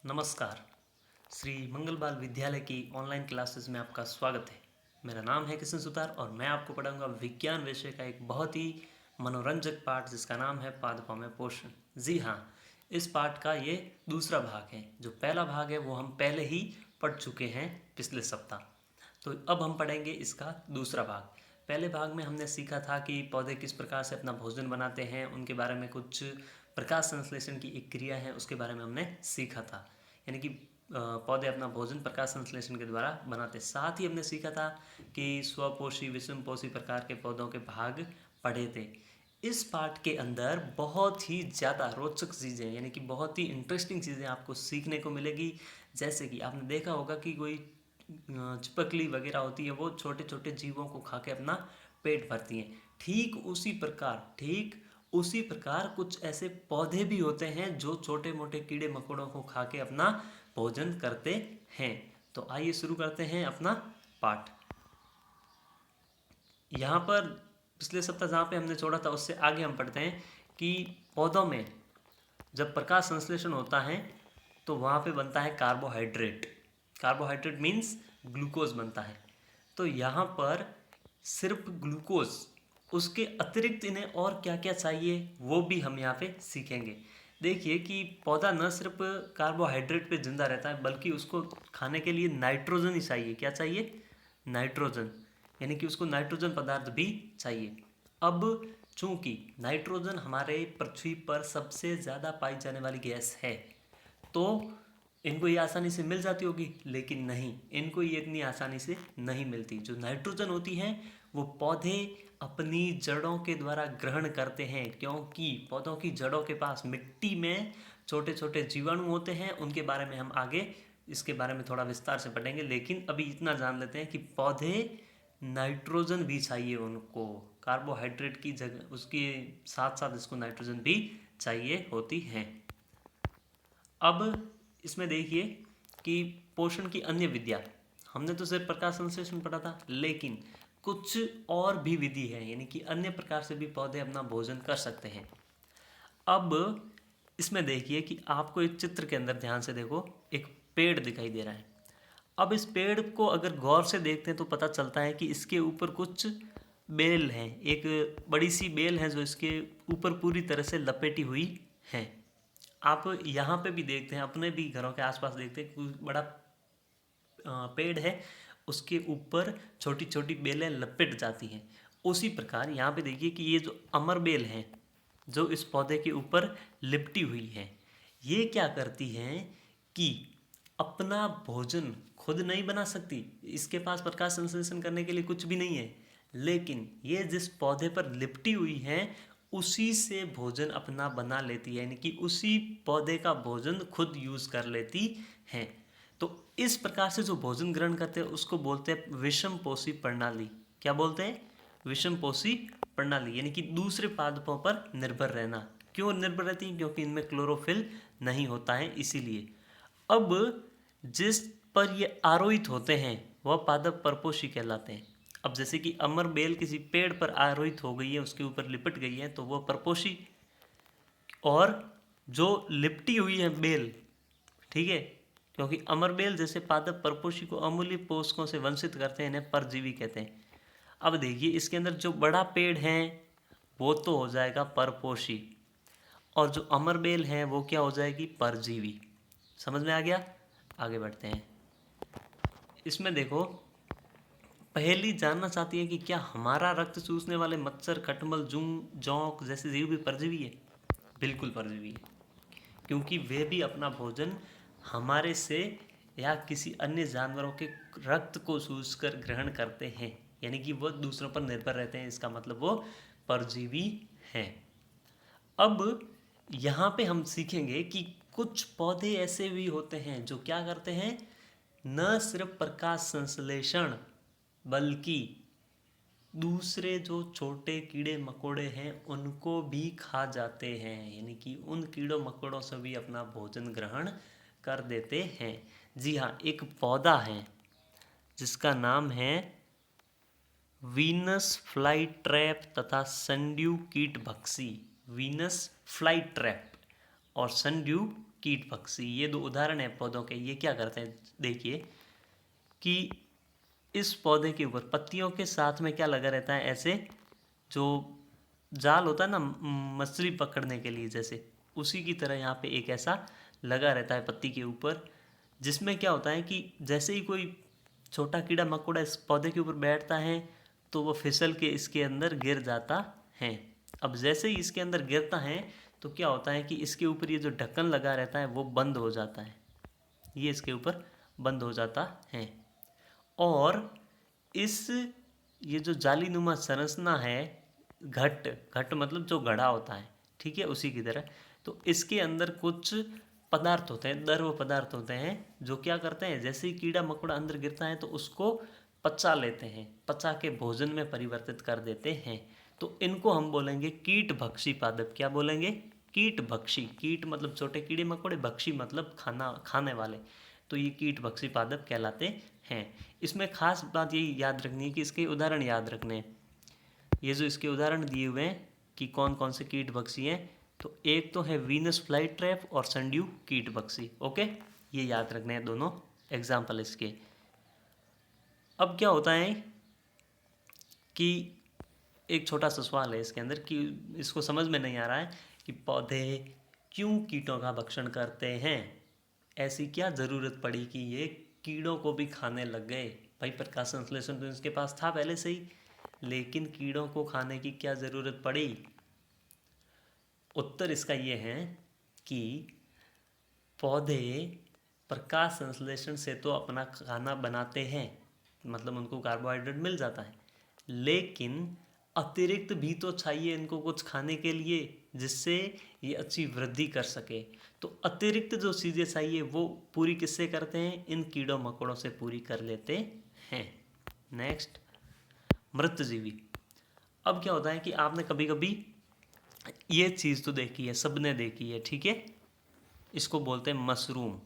नमस्कार। श्री मंगल बाल विद्यालय की ऑनलाइन क्लासेस में आपका स्वागत है। मेरा नाम है किशन सुतार और मैं आपको पढ़ाऊंगा विज्ञान विषय का एक बहुत ही मनोरंजक पाठ जिसका नाम है पादपों में पोषण। जी हाँ, इस पाठ का ये दूसरा भाग है। जो पहला भाग है वो हम पहले ही पढ़ चुके हैं पिछले सप्ताह। तो अब हम पढ़ेंगे इसका दूसरा भाग। पहले भाग में हमने सीखा था कि पौधे किस प्रकार से अपना भोजन बनाते हैं, उनके बारे में कुछ प्रकाश संश्लेषण की एक क्रिया है उसके बारे में हमने सीखा था। यानी कि पौधे अपना भोजन प्रकाश संश्लेषण के द्वारा बनाते। साथ ही हमने सीखा था कि स्वपोषी विषमपोषी प्रकार के पौधों के भाग पढ़े थे। इस पाठ के अंदर बहुत ही ज़्यादा रोचक चीज़ें यानी कि बहुत ही इंटरेस्टिंग चीज़ें आपको सीखने को मिलेगी। जैसे कि आपने देखा होगा कि कोई चिपकली वगैरह होती है वो छोटे छोटे जीवों को खा के अपना पेट भरती हैं। ठीक उसी प्रकार कुछ ऐसे पौधे भी होते हैं जो छोटे मोटे कीड़े मकोड़ों को खा के अपना भोजन करते हैं। तो आइए शुरू करते हैं अपना पाठ। यहाँ पर पिछले सप्ताह जहाँ पे हमने छोड़ा था उससे आगे हम पढ़ते हैं कि पौधों में जब प्रकाश संश्लेषण होता है तो वहाँ पे बनता है कार्बोहाइड्रेट। कार्बोहाइड्रेट मीन्स ग्लूकोज बनता है। तो यहाँ पर सिर्फ ग्लूकोज, उसके अतिरिक्त इन्हें और क्या क्या चाहिए वो भी हम यहाँ पे सीखेंगे। देखिए कि पौधा न सिर्फ कार्बोहाइड्रेट पे जिंदा रहता है बल्कि उसको खाने के लिए नाइट्रोजन ही चाहिए। क्या चाहिए? नाइट्रोजन। यानी कि उसको नाइट्रोजन पदार्थ भी चाहिए। अब चूंकि नाइट्रोजन हमारे पृथ्वी पर सबसे ज़्यादा पाई जाने वाली गैस है तो इनको ये आसानी से मिल जाती होगी, लेकिन नहीं, इनको ये इतनी आसानी से नहीं मिलती। जो नाइट्रोजन होती है वो पौधे अपनी जड़ों के द्वारा ग्रहण करते हैं, क्योंकि पौधों की जड़ों के पास मिट्टी में छोटे छोटे जीवाणु होते हैं। उनके बारे में हम आगे इसके बारे में थोड़ा विस्तार से पढ़ेंगे, लेकिन अभी इतना जान लेते हैं कि पौधे नाइट्रोजन भी चाहिए उनको। कार्बोहाइड्रेट की जगह उसके साथ साथ इसको नाइट्रोजन भी चाहिए होती है। अब इसमें देखिए कि पोषण की अन्य विधियाँ, हमने तो सिर्फ प्रकाश संश्लेषण पढ़ा था, लेकिन कुछ और भी विधि है, यानी कि अन्य प्रकार से भी पौधे अपना भोजन कर सकते हैं। अब इसमें देखिए कि आपको एक चित्र के अंदर ध्यान से देखो, एक पेड़ दिखाई दे रहा है। अब इस पेड़ को अगर गौर से देखते हैं तो पता चलता है कि इसके ऊपर कुछ बेल हैं। एक बड़ी सी बेल है जो इसके ऊपर पूरी तरह से लपेटी हुई है। आप यहाँ पे भी देखते हैं, अपने भी घरों के आसपास देखते हैं, कोई बड़ा पेड़ है, उसके ऊपर छोटी छोटी बेलें लपेट जाती हैं। उसी प्रकार यहाँ पे देखिए कि ये जो अमर बेल है जो इस पौधे के ऊपर लिपटी हुई है, ये क्या करती हैं कि अपना भोजन खुद नहीं बना सकती। इसके पास प्रकाश संश्लेषण करने के लिए कुछ भी नहीं है, लेकिन ये जिस पौधे पर लिपटी हुई है उसी से भोजन अपना बना लेती है, यानी कि उसी पौधे का भोजन खुद यूज कर लेती है। तो इस प्रकार से जो भोजन ग्रहण करते हैं उसको बोलते हैं विषमपोषी प्रणाली। क्या बोलते हैं? विषमपोषी प्रणाली, यानी कि दूसरे पादपों पर निर्भर रहना। क्यों निर्भर रहती है? क्योंकि इनमें क्लोरोफिल नहीं होता है, इसीलिए। अब जिस पर ये आरोहित होते हैं वह पादप परपोषी कहलाते हैं। अब जैसे कि अमर बेल किसी पेड़ पर आरोहित हो गई है, उसके ऊपर लिपट गई है, तो वह परपोषी। और जो लिपटी हुई है बेल, ठीक है, क्योंकि अमर बेल जैसे पादप परपोषी को अमूल्य पोषकों से वंचित करते हैं, इन्हें परजीवी कहते हैं। अब देखिए इसके अंदर जो बड़ा पेड़ है वो तो हो जाएगा परपोषी, और जो अमर बेल है वो क्या हो जाएगी? परजीवी। समझ में आ गया? आगे बढ़ते हैं। इसमें देखो, पहेली जानना चाहती है कि क्या हमारा रक्त चूसने वाले मच्छर, खटमल, जूं, जोंक जैसे जीव भी परजीवी है? बिल्कुल परजीवी है, क्योंकि वे भी अपना भोजन हमारे से या किसी अन्य जानवरों के रक्त को चूसकर ग्रहण करते हैं, यानी कि वो दूसरों पर निर्भर रहते हैं। इसका मतलब वो परजीवी हैं। अब यहाँ पे हम सीखेंगे कि कुछ पौधे ऐसे भी होते हैं जो क्या करते हैं, न सिर्फ प्रकाश संश्लेषण बल्कि दूसरे जो छोटे कीड़े मकोड़े हैं उनको भी खा जाते हैं, यानी कि उन कीड़ों मकोड़ों से भी अपना भोजन ग्रहण कर देते हैं। जी हाँ, एक पौधा है जिसका नाम है वीनस फ्लाई ट्रैप तथा सनड्यू कीट भक्षी। वीनस फ्लाई ट्रैप और सनड्यू कीट भक्षी। ये दो उदाहरण हैं पौधों के। ये क्या करते हैं देखिए कि इस पौधे के ऊपर पत्तियों के साथ में क्या लगा रहता है, ऐसे जो जाल होता है ना मछली पकड़ने के लिए, जैसे उसी की तरह यहाँ पे एक ऐसा लगा रहता है पत्ती के ऊपर, जिसमें क्या होता है कि जैसे ही कोई छोटा कीड़ा मकोड़ा इस पौधे के ऊपर बैठता है तो वो फिसल के इसके अंदर गिर जाता है। अब जैसे ही इसके अंदर गिरता है तो क्या होता है कि इसके ऊपर ये जो ढक्कन लगा रहता है वो बंद हो जाता है, ये इसके ऊपर बंद हो जाता है। और इस ये जो जालीनुमा संरचना है, घट घट मतलब जो घड़ा होता है, ठीक है, उसी की तरह, तो इसके अंदर कुछ पदार्थ होते हैं, द्रव पदार्थ होते हैं, जो क्या करते हैं जैसे ही कीड़ा मकोड़ा अंदर गिरता है तो उसको पचा लेते हैं, पचा के भोजन में परिवर्तित कर देते हैं। तो इनको हम बोलेंगे कीट भक्षी पादप। क्या बोलेंगे? कीट भक्षी। कीट मतलब छोटे कीड़े मकोड़े, भक्षी मतलब खाना खाने वाले। तो ये कीट भक्षी पादप कहलाते हैं। इसमें खास बात यही याद रखनी है कि इसके उदाहरण याद रखने हैं। ये जो इसके उदाहरण दिए हुए हैं कि कौन कौन से कीट भक्षी हैं, तो एक तो है वीनस फ्लाई ट्रैप और सनड्यू कीट भक्षी। ओके, ये याद रखने हैं दोनों एग्जाम्पल इसके। अब क्या होता है कि एक छोटा सा सवाल है इसके अंदर कि इसको समझ में नहीं आ रहा है कि पौधे क्यों कीटों का भक्षण करते हैं। ऐसी क्या ज़रूरत पड़ी कि ये कीड़ों को भी खाने लग गए? भाई प्रकाश संश्लेषण तो इसके पास था पहले से ही, लेकिन कीड़ों को खाने की क्या ज़रूरत पड़ी? उत्तर इसका ये है कि पौधे प्रकाश संश्लेषण से तो अपना खाना बनाते हैं, मतलब उनको कार्बोहाइड्रेट मिल जाता है, लेकिन अतिरिक्त भी तो चाहिए इनको कुछ खाने के लिए, जिससे ये अच्छी वृद्धि कर सके। तो अतिरिक्त जो चीज़ें चाहिए वो पूरी किससे करते हैं? इन कीड़ों मकोड़ों से पूरी कर लेते हैं। नेक्स्ट, मृतजीवी। अब क्या होता है कि आपने कभी कभी ये चीज़ तो देखी है, सबने देखी है, ठीक है, इसको बोलते हैं मशरूम।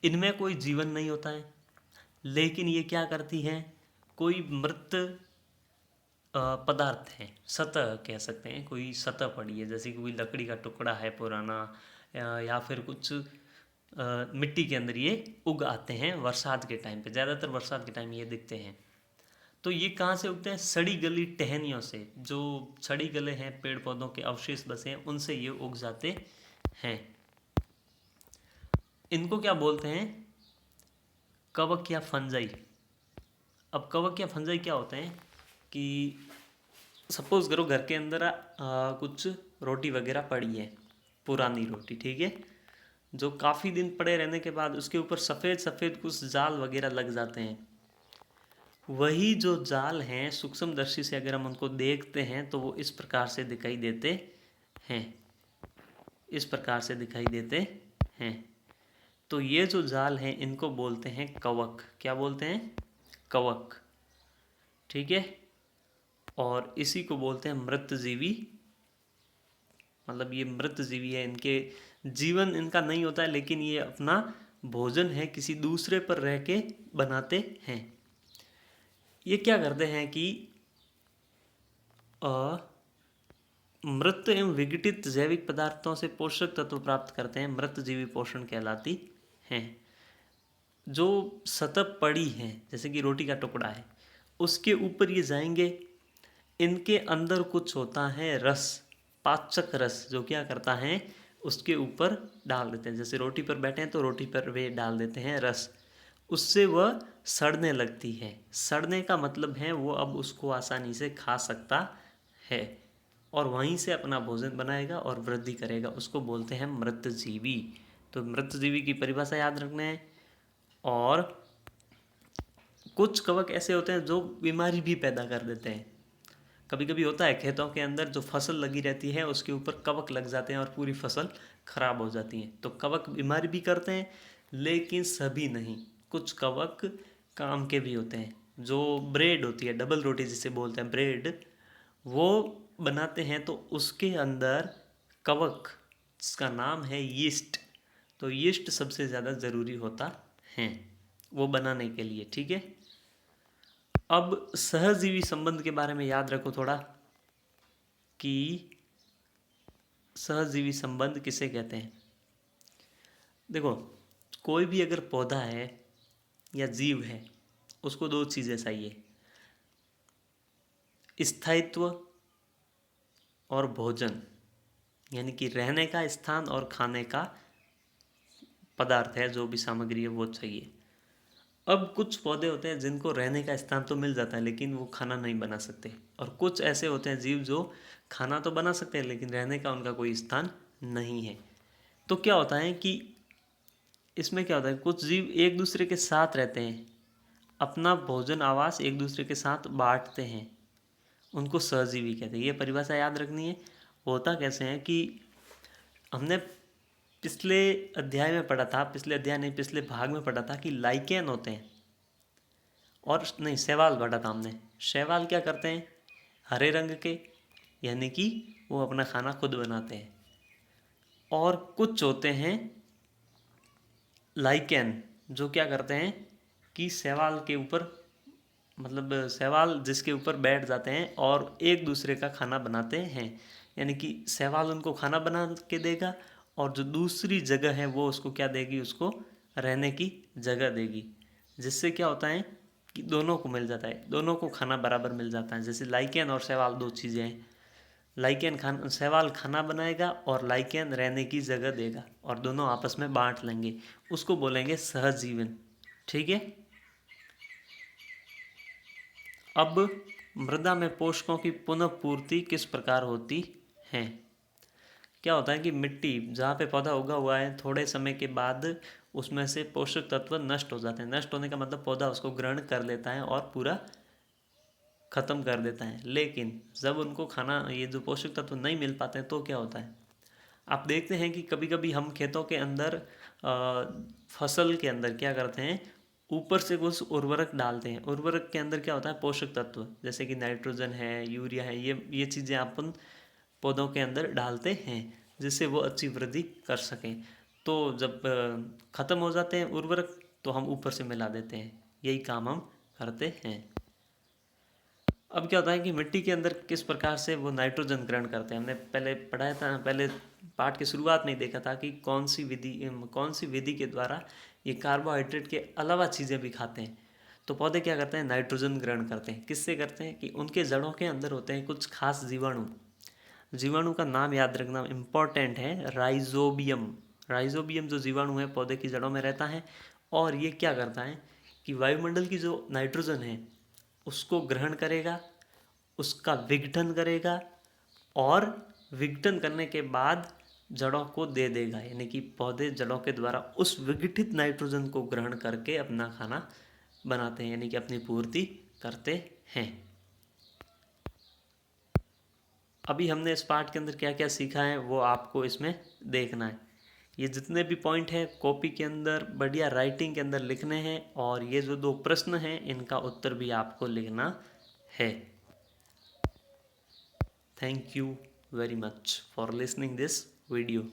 इनमें कोई जीवन नहीं होता है, लेकिन ये क्या करती हैं, कोई मृत पदार्थ है, सतह कह सकते हैं, कोई सतह पड़ी है, जैसे कोई लकड़ी का टुकड़ा है पुराना, या फिर कुछ मिट्टी के अंदर ये उग आते हैं बरसात के टाइम पे, ज़्यादातर बरसात के टाइम ये दिखते हैं। तो ये कहाँ से उगते हैं? सड़ी गली टहनियों से, जो सड़ी गले हैं, पेड़ पौधों के अवशेष बसे हैं, उनसे ये उग जाते हैं। इनको क्या बोलते हैं? कवक या फंजाई। अब कवक या फंजाई क्या होते हैं कि सपोज करो घर के अंदर कुछ रोटी वगैरह पड़ी है, पुरानी रोटी, ठीक है, जो काफ़ी दिन पड़े रहने के बाद उसके ऊपर सफ़ेद सफ़ेद कुछ जाल वगैरह लग जाते हैं। वही जो जाल हैं, सूक्ष्मदर्शी से अगर हम उनको देखते हैं तो वो इस प्रकार से दिखाई देते हैं, इस प्रकार से दिखाई देते हैं। तो ये जो जाल हैं इनको बोलते हैं कवक। क्या बोलते हैं? कवक, ठीक है। और इसी को बोलते हैं मृतजीवी, मतलब ये मृतजीवी है, इनके जीवन इनका नहीं होता है, लेकिन ये अपना भोजन है किसी दूसरे पर रह के बनाते हैं। ये क्या करते हैं कि मृत एवं विघटित जैविक पदार्थों से पोषक तत्व प्राप्त करते हैं, मृतजीवी पोषण कहलाती हैं। जो सतह पड़ी है, जैसे कि रोटी का टुकड़ा है, उसके ऊपर ये जाएंगे, इनके अंदर कुछ होता है रस, पाचक रस, जो क्या करता है उसके ऊपर डाल देते हैं। जैसे रोटी पर बैठे हैं तो रोटी पर वे डाल देते हैं रस, उससे वह सड़ने लगती है। सड़ने का मतलब है वो अब उसको आसानी से खा सकता है और वहीं से अपना भोजन बनाएगा और वृद्धि करेगा, उसको बोलते हैं मृतजीवी। तो मृतजीवी की परिभाषा याद रखना है। और कुछ कवक ऐसे होते हैं जो बीमारी भी पैदा कर देते हैं। कभी कभी होता है खेतों के अंदर जो फसल लगी रहती है उसके ऊपर कवक लग जाते हैं और पूरी फसल खराब हो जाती है। तो कवक बीमारी भी करते हैं, लेकिन सभी नहीं। कुछ कवक काम के भी होते हैं। जो ब्रेड होती है, डबल रोटी जिसे बोलते हैं ब्रेड, वो बनाते हैं तो उसके अंदर कवक, जिसका नाम है यीस्ट, तो यीस्ट सबसे ज़्यादा ज़रूरी होता है वो बनाने के लिए, ठीक है। अब सहजीवी संबंध के बारे में याद रखो थोड़ा कि सहजीवी संबंध किसे कहते हैं। देखो, कोई भी अगर पौधा है या जीव है, उसको दो चीज़ें चाहिए, स्थायित्व और भोजन, यानी कि रहने का स्थान और खाने का पदार्थ है, जो भी सामग्री है वो चाहिए। अब कुछ पौधे होते हैं जिनको रहने का स्थान तो मिल जाता है लेकिन वो खाना नहीं बना सकते, और कुछ ऐसे होते हैं जीव जो खाना तो बना सकते हैं लेकिन रहने का उनका कोई स्थान नहीं है। तो क्या होता है कि इसमें क्या होता है, कुछ जीव एक दूसरे के साथ रहते हैं, अपना भोजन आवास एक दूसरे के साथ बांटते हैं, उनको सहजीवी कहते हैं। ये परिभाषा याद रखनी है। होता कैसे है कि हमने पिछले अध्याय में पढ़ा था, पिछले अध्याय नहीं पिछले भाग में पढ़ा था कि लाइकेन होते हैं, और नहीं शैवाल पढ़ा था हमने। शैवाल क्या करते हैं, हरे रंग के, यानी कि वो अपना खाना खुद बनाते हैं। और कुछ होते हैं लाइकेन, जो क्या करते हैं कि शैवाल के ऊपर, मतलब शैवाल जिसके ऊपर बैठ जाते हैं और एक दूसरे का खाना बनाते हैं, यानी कि शैवाल उनको खाना बना के देगा और जो दूसरी जगह है वो उसको क्या देगी, उसको रहने की जगह देगी, जिससे क्या होता है कि दोनों को मिल जाता है, दोनों को खाना बराबर मिल जाता है। जैसे लाइकेन और शैवाल दो चीज़ें हैं, लाइकेन शैवाल खाना बनाएगा और लाइकेन रहने की जगह देगा, और दोनों आपस में बांट लेंगे, उसको बोलेंगे सहजीवन। ठीक है। अब मृदा में पोषकों की पुनः पूर्ति किस प्रकार होती है। क्या होता है कि मिट्टी जहाँ पे पौधा उगा हुआ है, थोड़े समय के बाद उसमें से पोषक तत्व नष्ट हो जाते हैं। नष्ट होने का मतलब पौधा उसको ग्रहण कर लेता है और पूरा ख़त्म कर देता है। लेकिन जब उनको खाना, ये जो पोषक तत्व नहीं मिल पाते हैं, तो क्या होता है, आप देखते हैं कि कभी कभी हम खेतों के अंदर फसल के अंदर क्या करते हैं, ऊपर से कुछ उर्वरक डालते हैं। उर्वरक के अंदर क्या होता है, पोषक तत्व, जैसे कि नाइट्रोजन है, यूरिया है, ये चीज़ें अपन पौधों के अंदर डालते हैं जिससे वो अच्छी वृद्धि कर सकें। तो जब ख़त्म हो जाते हैं उर्वरक, तो हम ऊपर से मिला देते हैं। यही काम हम करते हैं। अब क्या होता है कि मिट्टी के अंदर किस प्रकार से वो नाइट्रोजन ग्रहण करते हैं, हमने पहले पढ़ाया था, पहले पाठ की शुरुआत में ही देखा था कि कौन सी विधि के द्वारा ये कार्बोहाइड्रेट के अलावा चीज़ें भी खाते हैं। तो पौधे क्या करते हैं, नाइट्रोजन ग्रहण करते हैं। किससे करते हैं कि उनके जड़ों के अंदर होते हैं कुछ खास जीवाणु। जीवाणु का नाम याद रखना इम्पॉर्टेंट है, राइजोबियम। राइजोबियम जो जीवाणु है पौधे की जड़ों में रहता है, और ये क्या करता है कि वायुमंडल की जो नाइट्रोजन है उसको ग्रहण करेगा, उसका विघटन करेगा, और विघटन करने के बाद जड़ों को दे देगा, यानी कि पौधे जड़ों के द्वारा उस विघटित नाइट्रोजन को ग्रहण करके अपना खाना बनाते हैं, यानी कि अपनी पूर्ति करते हैं। अभी हमने इस पाठ के अंदर क्या क्या सीखा है वो आपको इसमें देखना है। ये जितने भी पॉइंट हैं कॉपी के अंदर बढ़िया राइटिंग के अंदर लिखने हैं, और ये जो दो प्रश्न हैं इनका उत्तर भी आपको लिखना है। Thank you very much for listening this video.